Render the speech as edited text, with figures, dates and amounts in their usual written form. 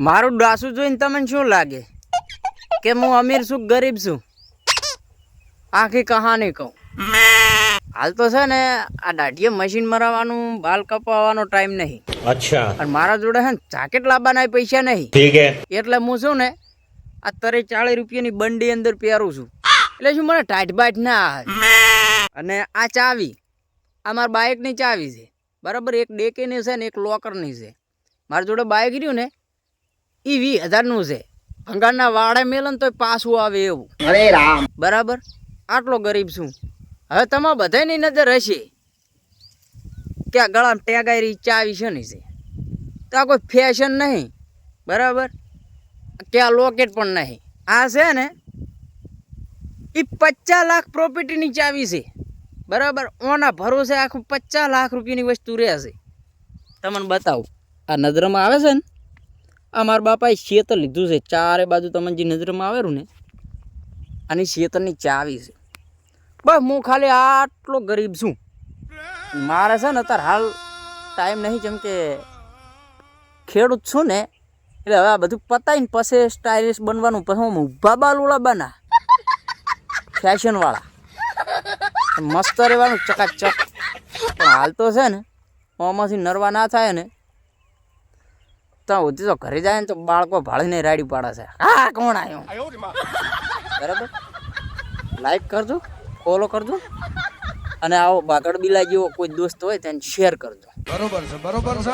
મારું ડાસુ જોઈને તમને શું લાગે કે હું અમીર છું ગરીબ છું? આખી કહાની કહું. હાલ તો છે ને આ દાઢીએ મશીન મરાવવાનું બાલ કપાવવાનો ટાઈમ નહીં. अच्छा અને મારા જોડે છે ને જાકેટ લાવવાના પૈસા નહીં. ठीक है એટલે હું શું ને આ 40 રૂપિયાની બંડી અંદર પહેરું છું. એટલે શું મને ટાઈટ બાઈટ ના આવે. અને આ ચાવી આ મારા બાઇકની ચાવી છે બરાબર. એક ડેકીની છે ને એક લોકરની છે. મારા જોડે બાઇક રહ્યું ને એ 20,000નું છે. ભંગારના વાડે મેલે ને તો પાછું આવે એવું. અરે રામ બરાબર. આટલો ગરીબ છું. હવે તમે બધાની નજર હશે કે આ ગળામાં ટેગાયેલી ચાવી છે ને છે તો આ કોઈ ફેશન નહીં બરાબર. કે આ લોકેટ પણ નહીં. આ છે ને એ 50 લાખ પ્રોપર્ટીની ચાવી છે બરાબર. ઓના ભરોસે આખું 50 લાખ રૂપિયાની વસ્તુ રહેશે. તમને બતાવું આ નજરમાં આવે છે ને આ મારા બાપાએ શેતર લીધું છે. ચારે બાજુ તમને જે નજરમાં આવેલું ને આની શેતરની ચાવી છે. બસ હું ખાલી આટલો ગરીબ છું. મારે છે ને અત્યારે હાલ ટાઈમ નહીં જેમ કે ખેડૂત છું ને એટલે હવે આ બધું પતાવીને પછી સ્ટાઇલિશ બનવાનું. પછી હું ઊભા બાલુડા બના ફેશનવાળા મસ્ત રહેવાનું ચકાચક. પણ હાલ તો છે ને આમાંથી નરવા ના થાય ને તો ઉધી તો ઘરે જાય ને તો બાળકો ભાળીને રાડી પાડે છે. હા કોણ આવ્યો બરાબર. લાઈક કરજો, ફોલો કરજો અને આવો બાગડ બિલા જેવો કોઈ દોસ્ત હોય તેને શેર કરજો. બરોબર છે, બરોબર છે.